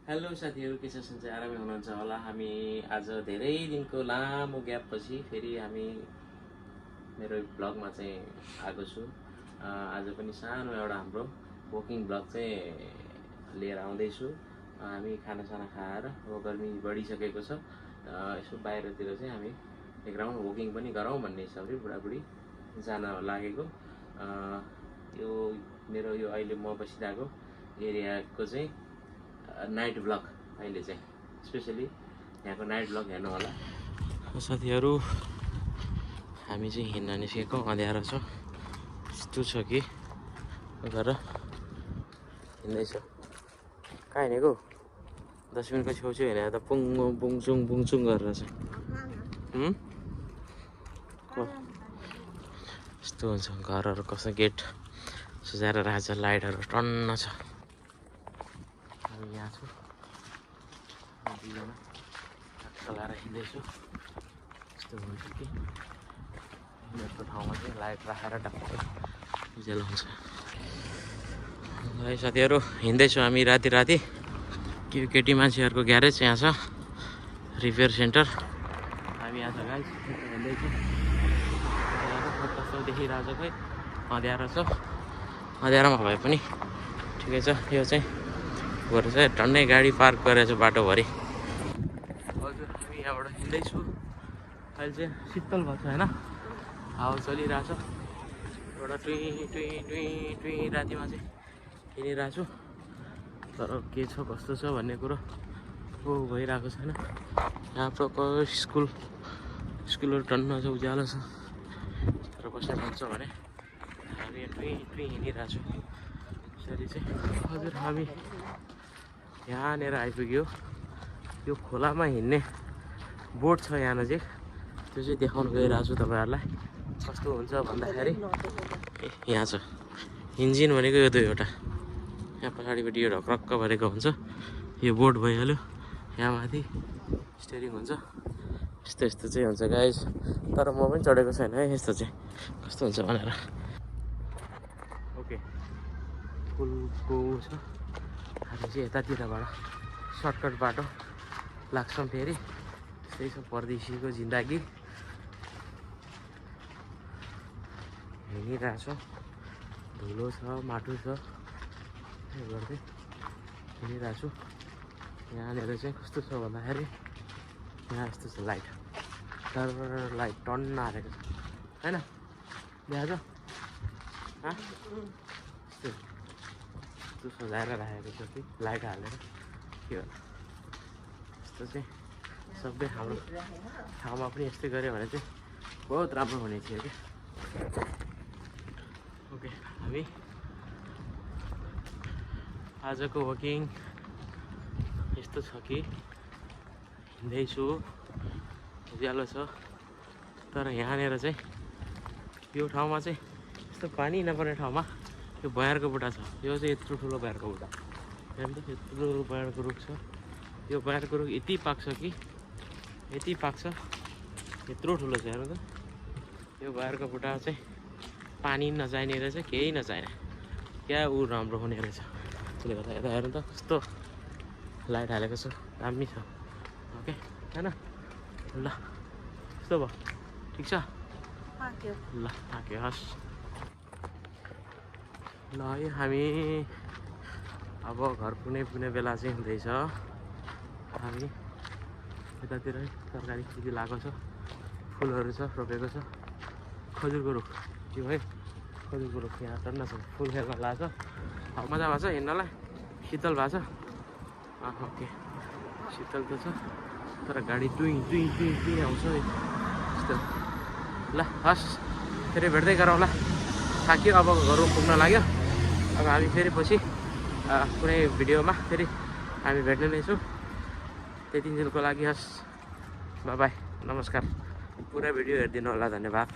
Hello साथीहरू, के छ सन्चै आरामै हुनुहुन्छ होला। हामी आज धेरै दिनको लामो ग्यापपछि फेरि हामी मेरो ब्लगमा चाहिँ आएको छु। आज पनि सानो एउटा हाम्रो वकिङ ब्लग चाहिँ लिएर आउँदैछु। हामी खानासाना खाएर अब गर्मी बढिसकेको छ, यसो बाहिरतिर चाहिँ हामी एक राउन्ड वकिङ पनि गरौँ भन्ने हिसाबले बुढाबुढी जान लागेको। यो मेरो यो अहिले म बसिरहेको एरियाको चाहिँ नाइट ब्लग अहिले चाहिँ स्पेसली यहाँको नाइट ब्लग हेर्नु होला। साथीहरू, हामी चाहिँ हिँड्न निस्केको, अँध्यारो छ, यस्तो छ कि गरेर हिँड्दैछ। कहाँ हिँडेको? 10 मिनटको छेउछेउ हिँडेर त पुङचुङ गरेर छ। यस्तो हुन्छ घरहरू, कस्तो गेट सजाएर राखेको छ, लाइटहरू टन्न छ। यहाँ छु, दुईजना चलाएर हिँड्दैछु। यस्तो हुन्छ कि यस्तो ठाउँमा चाहिँ लाइट राखेर टक्क उज्यालो हुन्छ। है साथीहरू, हिँड्दैछु हामी राति केटी मान्छेहरूको ग्यारेज यहाँ छ, रिपेयर सेन्टर। हामी यहाँ छ गाइस, हिँड्दैछु। कस्तो देखिरहेको छ, खै अँध्यारो छ। अँध्यारोमा भए पनि ठिकै छ। यो चाहिँ गएर चाहिँ टन्नै गाडी पार्क गरेको छु बाटोभरि। हजुर, हामी यहाँबाट हिँड्दैछु। अहिले चाहिँ शीतल भएको छ होइन, हावा चलिरहेछ। एउटा टुई रातिमा चाहिँ हिँडिरहेको छु। तर के छ कस्तो छ भन्ने कुरो भइरहेको छैन। यहाँ प्रपर स्कुलहरू टन्न छ, उज्यालो छ। तर कसरी हुन्छ भने हामी टुई हिँडिरहेको छु यसरी चाहिँ। हजुर, हामी यहाँनिर आइपुग्यो। यो खोलामा हिँड्ने बोट छ यहाँ नजिक, त्यो चाहिँ देखाउनु गइरहेको छु तपाईँहरूलाई। कस्तो हुन्छ भन्दाखेरि यहाँ छ इन्जिन भनेको यो दुईवटा, यहाँ पछाडिपट्टि यो ढक्रक्क भरेको हुन्छ, यो बोट भइहाल्यो। यहाँ माथि स्टेरिङ हुन्छ। यस्तो चाहिँ हुन्छ गाइस। तर म पनि चढेको छैन है, यस्तो चाहिँ कस्तो हुन्छ भनेर। ओके, पुलको छ। हामी चाहिँ यतातिरबाट सर्टकट बाटो लाग्छौँ फेरि। त्यही छ परदेशीको जिन्दगी। हिँडिरहेको छ, धुलो छ, माटो छ, त्यो गर्दै हिँडिरहेको छु। यहाँनिर चाहिँ कस्तो छ भन्दाखेरि यहाँ यस्तो छ लाइट, तर लाइट टन्न हालेको छ होइन, देखाएको छ। यस्तो सजाएर राखेको छ कि लाइट हालेर के होला। यस्तो चाहिँ सबै हाम्रो ठाउँमा पनि यस्तै गऱ्यो भने चाहिँ बहुत राम्रो हुने थियो कि। ओके, हामी आजको वकिङ यस्तो छ कि हिँड्दैछु, उज्यालो छ। तर यहाँनिर चाहिँ यो ठाउँमा चाहिँ यस्तो पानी नपर्ने ठाउँमा यो बयरको बुट्टा छ। यो चाहिँ यत्रो ठुलो बयरको बुट्टा, यहाँ पनि यत्रो बयरको रुख छ। यो बयरको रुख यति पाक्छ कि यति पाक्छ, यत्रो ठुलो छ हेर्नु त। यो बयरको बुट्टा चाहिँ पानी नचाहिने रहेछ, केही नचाहिने, क्या ऊ राम्रो हुने रहेछ। त्यसले गर्दा यता हेर्नु त कस्तो लाइट हालेको छ, दामी छ। ओके होइन, ल यस्तो भयो, ठिक छ, ल थाक्यो, हस्। ल है, हामी अब घर पुग्ने बेला चाहिँ हुँदैछ। हामी यतातिर तरकारी खेती लगाएको छ, फुलहरू छ, रोपेको छ। खजुरको रुख त्यो है, खजुरको रुख यहाँ टन्न छ, फुल खेल्न लाग्छ। मजा भएको छ हिँड्नलाई, शीतल भएको छ। ओके, शीतल त छ, तर गाडी टुई आउँछ यस्तो। ल हस्, फेरि भेट्दै गरौँला। थाक्यो, अब घर पुग्न लाग्यो। अब हामी फेरि पछि कुनै भिडियोमा फेरि हामी भेट्ने नै छौँ। त्यति दिनको लागि हस्, बाई बाई, नमस्कार। पुरा भिडियो हेरिदिनु होला, धन्यवाद।